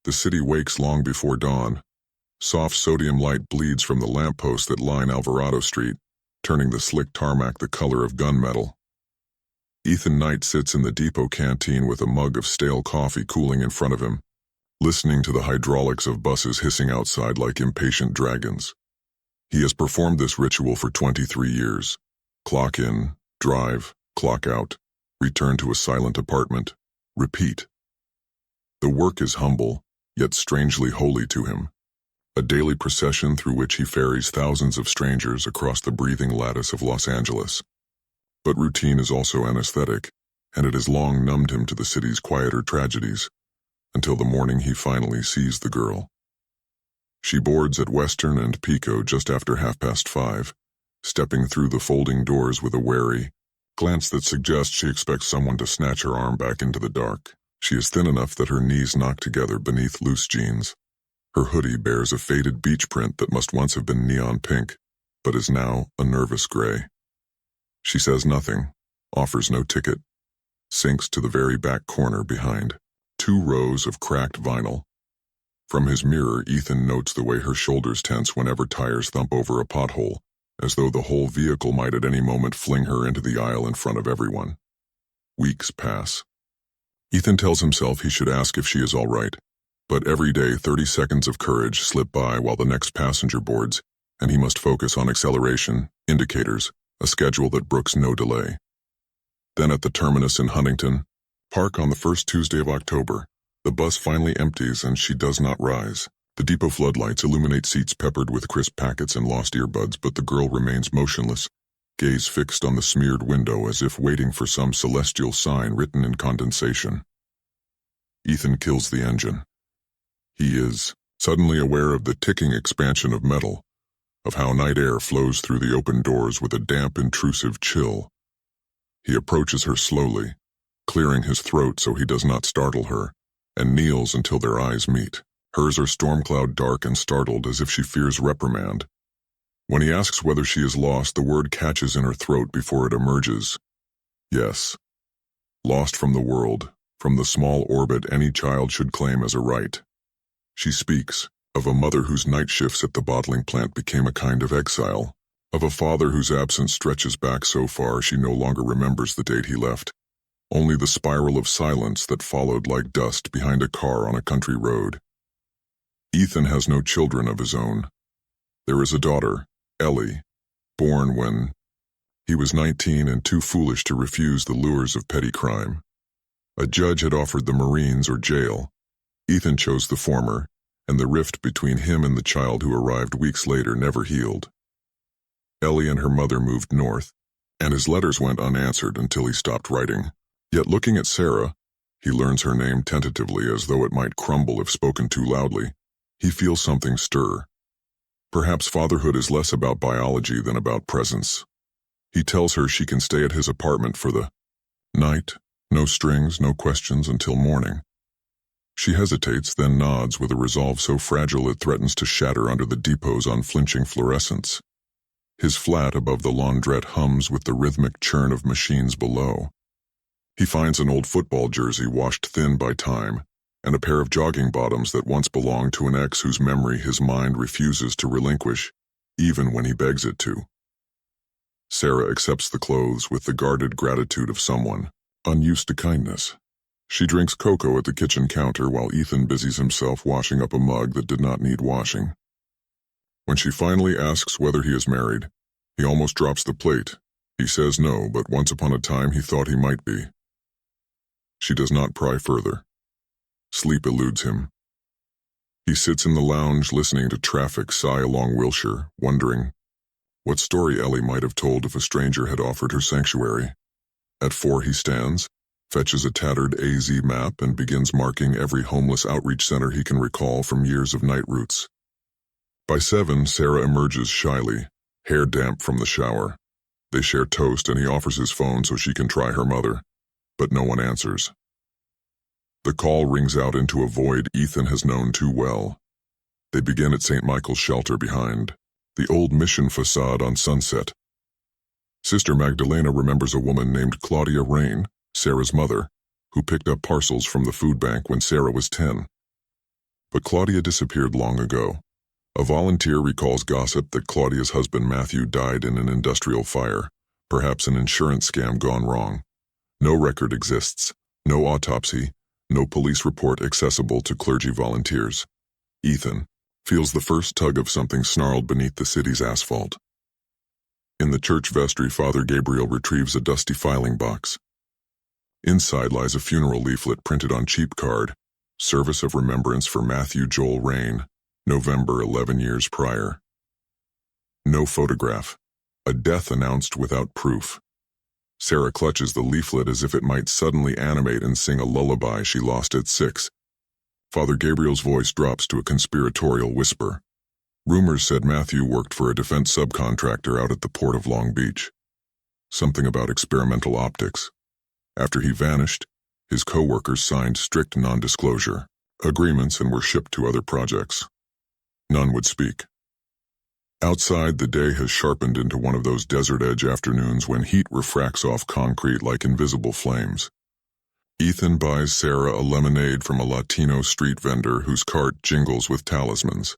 The city wakes long before dawn. Soft sodium light bleeds from the lampposts that line Alvarado Street, turning the slick tarmac the color of gunmetal. Ethan Knight sits in the depot canteen with a mug of stale coffee cooling in front of him, listening to the hydraulics of buses hissing outside like impatient dragons. He has performed this ritual for 23 years. Clock in, drive, clock out, return to a silent apartment, repeat. The work is humble, yet strangely holy to him. A daily procession through which he ferries thousands of strangers across the breathing lattice of Los Angeles. But routine is also anesthetic, and it has long numbed him to the city's quieter tragedies, until the morning he finally sees the girl. She boards at Western and Pico just after 5:30, stepping through the folding doors with a wary glance that suggests she expects someone to snatch her arm back into the dark. She is thin enough that her knees knock together beneath loose jeans. Her hoodie bears a faded beach print that must once have been neon pink, but is now a nervous gray. She says nothing, offers no ticket, sinks to the very back corner behind 2 rows of cracked vinyl. From his mirror, Ethan notes the way her shoulders tense whenever tires thump over a pothole, as though the whole vehicle might at any moment fling her into the aisle in front of everyone. Weeks pass. Ethan tells himself he should ask if she is all right, but every day 30 seconds of courage slip by while the next passenger boards, and he must focus on acceleration, indicators, a schedule that brooks no delay. Then at the terminus in Huntington, park on the first Tuesday of October, the bus finally empties and she does not rise. The depot floodlights illuminate seats peppered with crisp packets and lost earbuds, but the girl remains motionless, gaze fixed on the smeared window as if waiting for some celestial sign written in condensation. Ethan kills the engine. He is suddenly aware of the ticking expansion of metal, of how night air flows through the open doors with a damp, intrusive chill. He approaches her slowly, clearing his throat so he does not startle her, and kneels until their eyes meet. Hers are storm-cloud dark and startled as if she fears reprimand. When he asks whether she is lost, the word catches in her throat before it emerges. Yes. Lost from the world, from the small orbit any child should claim as a right. She speaks of a mother whose night shifts at the bottling plant became a kind of exile, of a father whose absence stretches back so far she no longer remembers the date he left, only the spiral of silence that followed like dust behind a car on a country road. Ethan has no children of his own. There is a daughter, Ellie, born when he was 19 and too foolish to refuse the lures of petty crime. A judge had offered the Marines or jail. Ethan chose the former, and the rift between him and the child who arrived weeks later never healed. Ellie and her mother moved north, and his letters went unanswered until he stopped writing. Yet looking at Sarah, he learns her name tentatively as though it might crumble if spoken too loudly. He feels something stir. Perhaps fatherhood is less about biology than about presence. He tells her she can stay at his apartment for the night, no strings, no questions until morning. She hesitates, then nods with a resolve so fragile it threatens to shatter under the depot's unflinching fluorescence. His flat above the laundrette hums with the rhythmic churn of machines below. He finds an old football jersey washed thin by time, and a pair of jogging bottoms that once belonged to an ex whose memory his mind refuses to relinquish, even when he begs it to. Sarah accepts the clothes with the guarded gratitude of someone unused to kindness. She drinks cocoa at the kitchen counter while Ethan busies himself washing up a mug that did not need washing. When she finally asks whether he is married, he almost drops the plate. He says no, but once upon a time he thought he might be. She does not pry further. Sleep eludes him. He sits in the lounge listening to traffic sigh along Wilshire, wondering what story Ellie might have told if a stranger had offered her sanctuary. At 4 he stands, fetches a tattered AZ map and begins marking every homeless outreach center he can recall from years of night routes. By 7, Sarah emerges shyly, hair damp from the shower. They share toast and he offers his phone so she can try her mother, but no one answers. The call rings out into a void Ethan has known too well. They begin at St. Michael's shelter behind the old mission facade on Sunset. Sister Magdalena remembers a woman named Claudia Rain, Sarah's mother, who picked up parcels from the food bank when Sarah was 10. But Claudia disappeared long ago. A volunteer recalls gossip that Claudia's husband Matthew died in an industrial fire, perhaps an insurance scam gone wrong. No record exists, no autopsy, no police report accessible to clergy volunteers. Ethan feels the first tug of something snarled beneath the city's asphalt. In the church vestry, Father Gabriel retrieves a dusty filing box. Inside lies a funeral leaflet printed on cheap card, Service of Remembrance for Matthew Joel Rain, November 11 years prior. No photograph. A death announced without proof. Sarah clutches the leaflet as if it might suddenly animate and sing a lullaby she lost at 6. Father Gabriel's voice drops to a conspiratorial whisper. Rumors said Matthew worked for a defense subcontractor out at the port of Long Beach. Something about experimental optics. After he vanished, his co-workers signed strict non-disclosure agreements and were shipped to other projects. None would speak. Outside, the day has sharpened into one of those desert edge afternoons when heat refracts off concrete like invisible flames. Ethan buys Sarah a lemonade from a Latino street vendor whose cart jingles with talismans.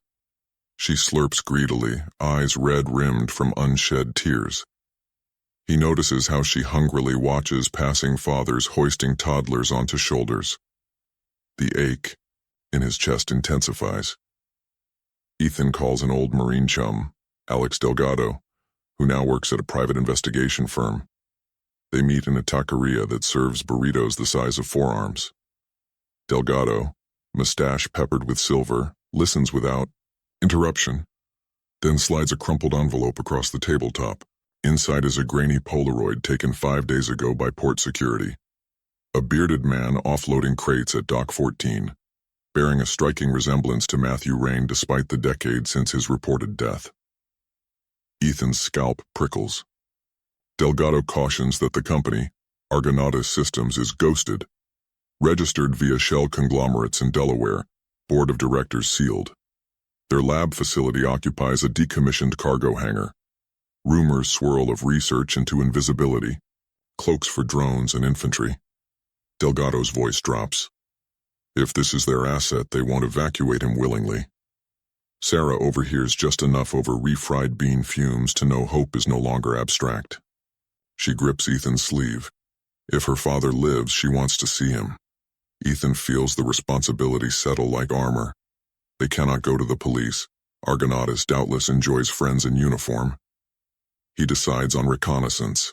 She slurps greedily, eyes red-rimmed from unshed tears. He notices how she hungrily watches passing fathers hoisting toddlers onto shoulders. The ache in his chest intensifies. Ethan calls an old Marine chum, Alex Delgado, who now works at a private investigation firm. They meet in a taqueria that serves burritos the size of forearms. Delgado, mustache peppered with silver, listens without interruption, then slides a crumpled envelope across the tabletop. Inside is a grainy Polaroid taken 5 days ago by port security. A bearded man offloading crates at Dock 14, bearing a striking resemblance to Matthew Rain despite the decade since his reported death. Ethan's scalp prickles. Delgado cautions that the company, Argonatus Systems, is ghosted. Registered via shell conglomerates in Delaware, board of directors sealed. Their lab facility occupies a decommissioned cargo hangar. Rumors swirl of research into invisibility, cloaks for drones and infantry. Delgado's voice drops. If this is their asset, they won't evacuate him willingly. Sarah overhears just enough over refried bean fumes to know hope is no longer abstract. She grips Ethan's sleeve. If her father lives, she wants to see him. Ethan feels the responsibility settle like armor. They cannot go to the police. Argonatus doubtless enjoys friends in uniform. He decides on reconnaissance.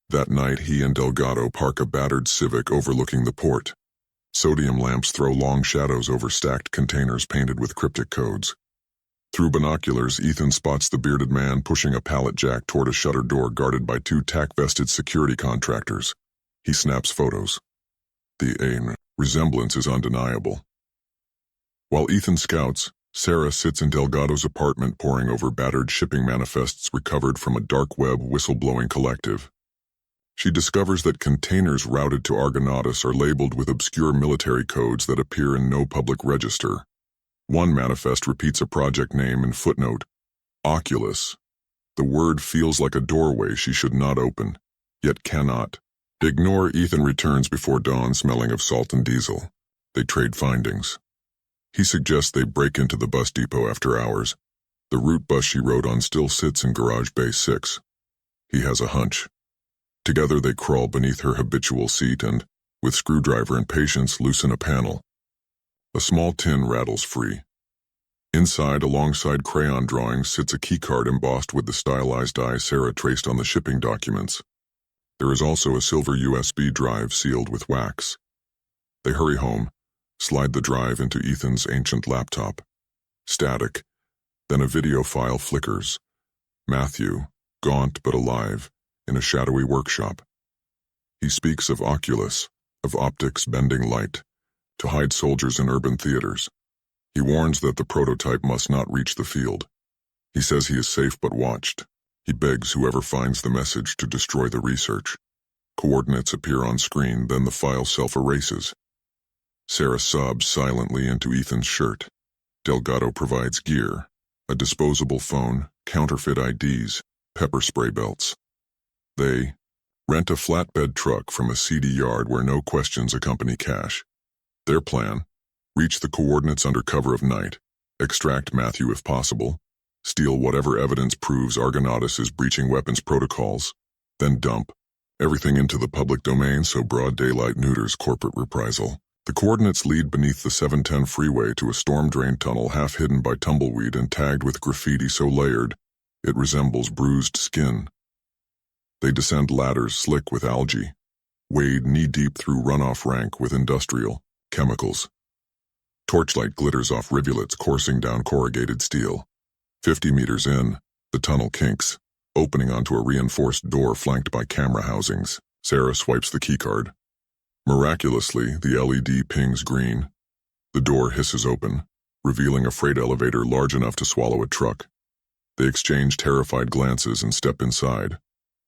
That night, he and Delgado park a battered Civic overlooking the port. Sodium lamps throw long shadows over stacked containers painted with cryptic codes. Through binoculars, Ethan spots the bearded man pushing a pallet jack toward a shuttered door guarded by 2 tack-vested security contractors. He snaps photos. The resemblance is undeniable. While Ethan scouts, Sarah sits in Delgado's apartment poring over battered shipping manifests recovered from a dark web whistleblowing collective. She discovers that containers routed to Argonatus are labeled with obscure military codes that appear in no public register. One manifest repeats a project name and footnote, Oculus. The word feels like a doorway she should not open, yet cannot. Ignore. Ethan returns before dawn smelling of salt and diesel. They trade findings. He suggests they break into the bus depot after hours. The route bus she rode on still sits in Garage Bay 6. He has a hunch. Together they crawl beneath her habitual seat and, with screwdriver and patience, loosen a panel. A small tin rattles free. Inside, alongside crayon drawings, sits a keycard embossed with the stylized eye Sarah traced on the shipping documents. There is also a silver USB drive sealed with wax. They hurry home, slide the drive into Ethan's ancient laptop. Static. Then a video file flickers. Matthew, gaunt but alive, in a shadowy workshop. He speaks of Oculus, of optics bending light, to hide soldiers in urban theaters. He warns that the prototype must not reach the field. He says he is safe but watched. He begs whoever finds the message to destroy the research. Coordinates appear on screen, then the file self-erases. Sarah sobs silently into Ethan's shirt. Delgado provides gear, a disposable phone, counterfeit IDs, pepper spray belts. They rent a flatbed truck from a seedy yard where no questions accompany cash. Their plan, Reach the coordinates under cover of night. Extract Matthew if possible. Steal whatever evidence proves Argonautas is breaching weapons protocols. Then dump everything into the public domain so broad daylight neuters corporate reprisal. The coordinates lead beneath the 710 freeway to a storm-drained tunnel half hidden by tumbleweed and tagged with graffiti so layered it resembles bruised skin. They descend ladders slick with algae, wade knee-deep through runoff rank with industrial chemicals. Torchlight glitters off rivulets coursing down corrugated steel. 50 meters in, the tunnel kinks, opening onto a reinforced door flanked by camera housings. Sarah swipes the keycard. Miraculously, the LED pings green. The door hisses open, revealing a freight elevator large enough to swallow a truck. They exchange terrified glances and step inside.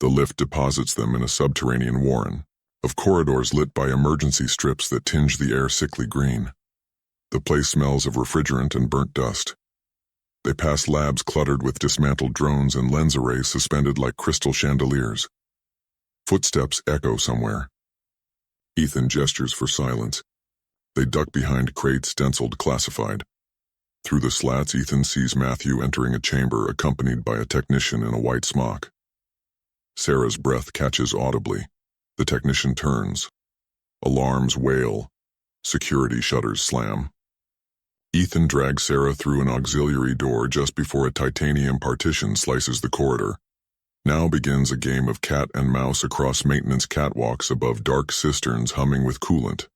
The lift deposits them in a subterranean warren of corridors lit by emergency strips that tinge the air sickly green. The place smells of refrigerant and burnt dust. They pass labs cluttered with dismantled drones and lens arrays suspended like crystal chandeliers. Footsteps echo somewhere. Ethan gestures for silence. They duck behind crates stenciled classified. Through the slats, Ethan sees Matthew entering a chamber accompanied by a technician in a white smock. Sarah's breath catches audibly. The technician turns. Alarms wail. Security shutters slam. Ethan drags Sarah through an auxiliary door just before a titanium partition slices the corridor. Now begins a game of cat and mouse across maintenance catwalks above dark cisterns humming with coolant.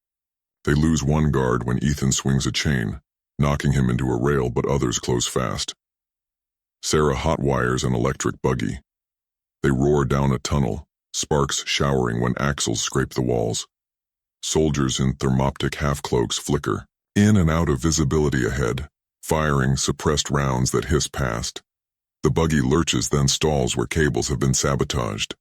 They lose one guard when Ethan swings a chain, knocking him into a rail, but others close fast. Sarah hotwires an electric buggy. They roar down a tunnel, sparks showering when axles scrape the walls. Soldiers in thermoptic half-cloaks flicker, in and out of visibility ahead, firing suppressed rounds that hiss past. The buggy lurches, then stalls where cables have been sabotaged.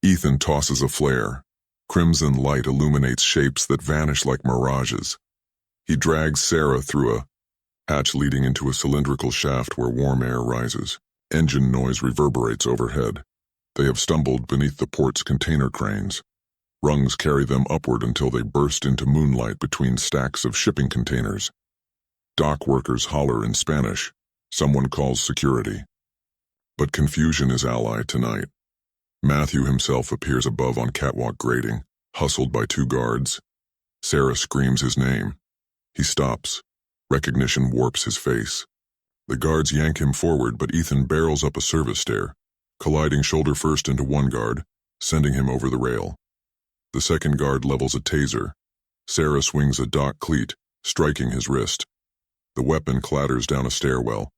Ethan tosses a flare. Crimson light illuminates shapes that vanish like mirages. He drags Sarah through a hatch leading into a cylindrical shaft where warm air rises. Engine noise reverberates overhead. They have stumbled beneath the port's container cranes. Rungs carry them upward until they burst into moonlight between stacks of shipping containers. Dock workers holler in Spanish. Someone calls security. But confusion is ally tonight. Matthew himself appears above on catwalk grating, hustled by two guards. Sarah screams his name. He stops. Recognition warps his face. The guards yank him forward, but Ethan barrels up a service stair, colliding shoulder first into one guard, sending him over the rail. The second guard levels a taser. Sarah swings a dock cleat, striking his wrist. The weapon clatters down a stairwell.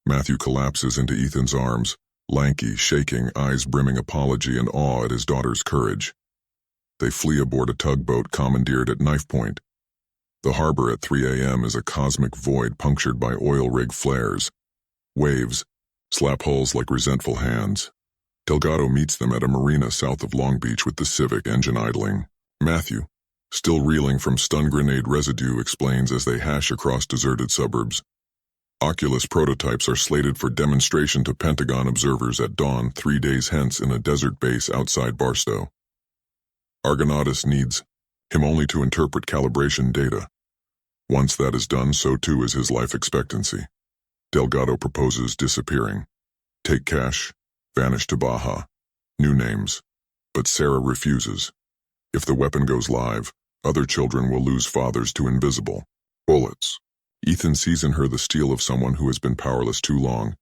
Matthew collapses into Ethan's arms, lanky, shaking, eyes brimming apology and awe at his daughter's courage. They flee aboard a tugboat commandeered at knife point. The harbor at 3 a.m. is a cosmic void punctured by oil rig flares. Waves slap hulls like resentful hands. Delgado meets them at a marina south of Long Beach with the Civic engine idling. Matthew, still reeling from stun grenade residue, explains as they hash across deserted suburbs. Oculus prototypes are slated for demonstration to Pentagon observers at dawn 3 days hence in a desert base outside Barstow. Argonautas needs him only to interpret calibration data. Once that is done, so too is his life expectancy. Delgado proposes disappearing. Take cash, vanish to Baja. New names. But Sarah refuses. If the weapon goes live, other children will lose fathers to invisible bullets. Ethan sees in her the steel of someone who has been powerless too long.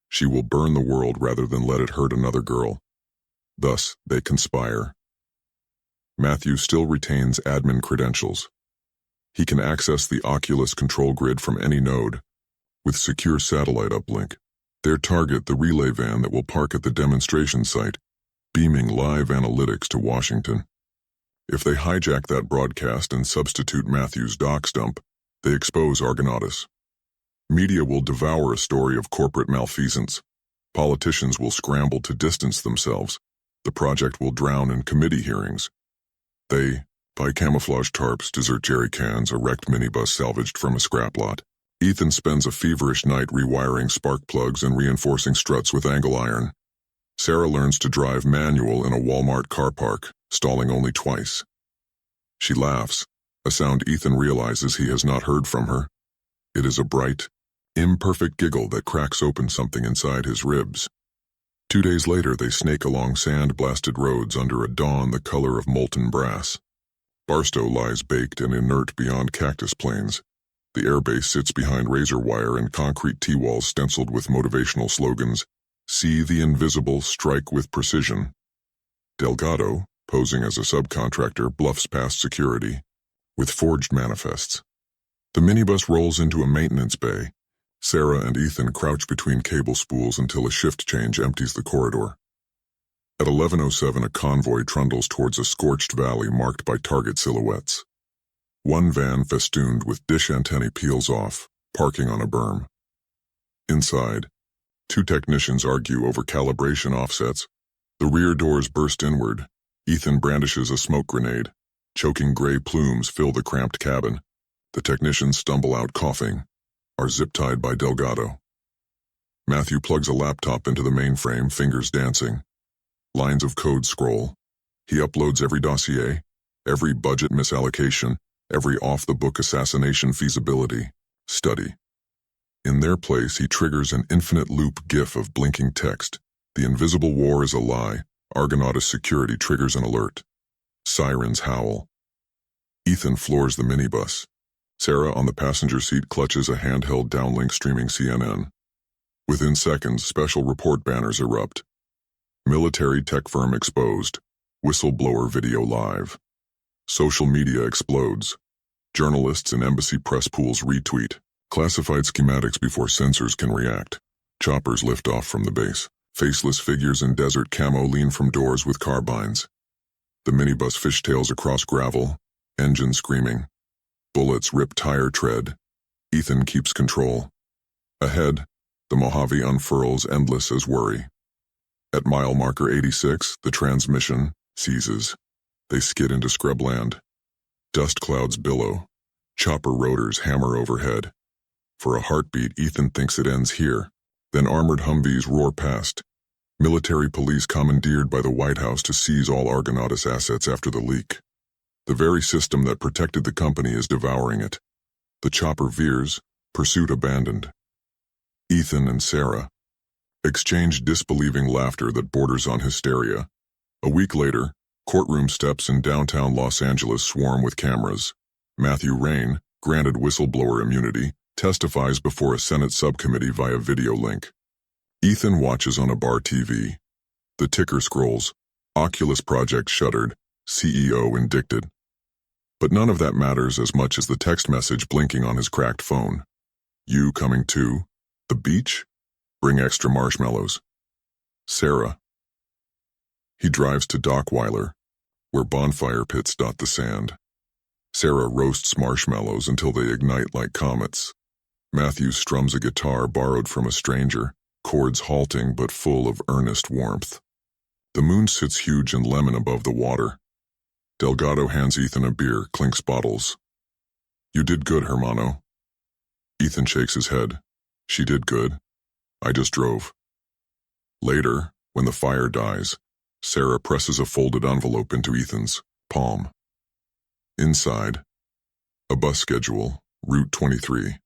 She will burn the world rather than let it hurt another girl. Thus, they conspire. Matthew still retains admin credentials. He can access the Oculus control grid from any node, with secure satellite uplink. Their target, the relay van that will park at the demonstration site, beaming live analytics to Washington. If they hijack that broadcast and substitute Matthew's dock stump, they expose Argonautas. Media will devour a story of corporate malfeasance. Politicians will scramble to distance themselves. The project will drown in committee hearings. They buy camouflage tarps, dessert jerry cans, a wrecked minibus salvaged from a scrap lot. Ethan spends a feverish night rewiring spark plugs and reinforcing struts with angle iron. Sarah learns to drive manual in a Walmart car park, stalling only twice. She laughs, a sound Ethan realizes he has not heard from her. It is a bright, imperfect giggle that cracks open something inside his ribs. 2 days later, they snake along sand-blasted roads under a dawn the color of molten brass. Barstow lies baked and inert beyond cactus plains. The airbase sits behind razor wire and concrete T-walls stenciled with motivational slogans, "See the invisible, strike with precision." Delgado, posing as a subcontractor, bluffs past security, with forged manifests. The minibus rolls into a maintenance bay. Sarah and Ethan crouch between cable spools until a shift change empties the corridor. At 11:07, a convoy trundles towards a scorched valley marked by target silhouettes. One van festooned with dish antennae peels off, parking on a berm. Inside, 2 technicians argue over calibration offsets. The rear doors burst inward. Ethan brandishes a smoke grenade. Choking gray plumes fill the cramped cabin. The technicians stumble out coughing, are zip-tied by Delgado. Matthew plugs a laptop into the mainframe, fingers dancing. Lines of code scroll. He uploads every dossier, every budget misallocation, every off-the-book assassination feasibility study. In their place, he triggers an infinite loop GIF of blinking text. The invisible war is a lie. Argonautas security triggers an alert. Sirens howl. Ethan floors the minibus. Sarah on the passenger seat clutches a handheld downlink streaming CNN. Within seconds, special report banners erupt. Military tech firm exposed. Whistleblower video live. Social media explodes. Journalists and embassy press pools retweet. Classified schematics before sensors can react. Choppers lift off from the base. Faceless figures in desert camo lean from doors with carbines. The minibus fishtails across gravel, engine screaming. Bullets rip tire tread. Ethan keeps control. Ahead, the Mojave unfurls, endless as worry. At mile marker 86, the transmission seizes. They skid into scrubland. Dust clouds billow. Chopper rotors hammer overhead. For a heartbeat, Ethan thinks it ends here. Then armored Humvees roar past. Military police commandeered by the White House to seize all Argonautas assets after the leak. The very system that protected the company is devouring it. The chopper veers, pursuit abandoned. Ethan and Sarah exchange disbelieving laughter that borders on hysteria. A week later, courtroom steps in downtown Los Angeles swarm with cameras. Matthew Rain, granted whistleblower immunity, testifies before a Senate subcommittee via video link. Ethan watches on a bar TV. The ticker scrolls. Oculus project shuttered. CEO indicted. But none of that matters as much as the text message blinking on his cracked phone. You coming too? The beach? Bring extra marshmallows. Sarah. He drives to Dockweiler, where bonfire pits dot the sand. Sarah roasts marshmallows until they ignite like comets. Matthew strums a guitar borrowed from a stranger, chords halting but full of earnest warmth. The moon sits huge and lemon above the water. Delgado hands Ethan a beer, clinks bottles. You did good, hermano. Ethan shakes his head. She did good. I just drove. Later, when the fire dies, Sarah presses a folded envelope into Ethan's palm. Inside, a bus schedule, Route 23.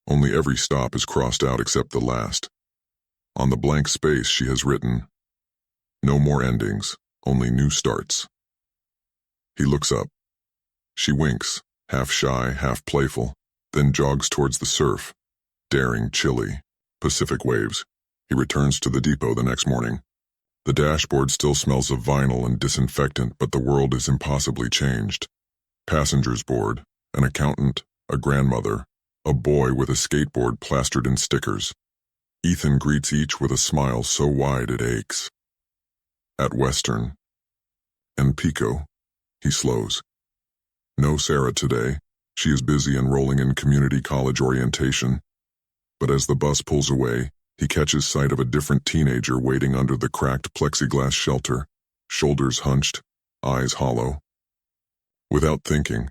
Only every stop is crossed out except the last. On the blank space she has written, no more endings, only new starts. He looks up. She winks, half shy, half playful, then jogs towards the surf, daring, chilly, Pacific waves. He returns to the depot the next morning. The dashboard still smells of vinyl and disinfectant, but the world is impossibly changed. Passengers board, an accountant, a grandmother, a boy with a skateboard plastered in stickers. Ethan greets each with a smile so wide it aches. At Western and Pico, he slows. No Sarah today. She is busy enrolling in community college orientation. But as the bus pulls away, he catches sight of a different teenager waiting under the cracked plexiglass shelter, shoulders hunched, eyes hollow. Without thinking,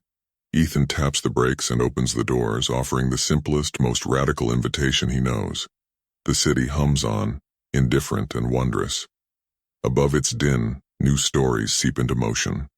Ethan taps the brakes and opens the doors, offering the simplest, most radical invitation he knows. The city hums on, indifferent and wondrous. Above its din, new stories seep into motion.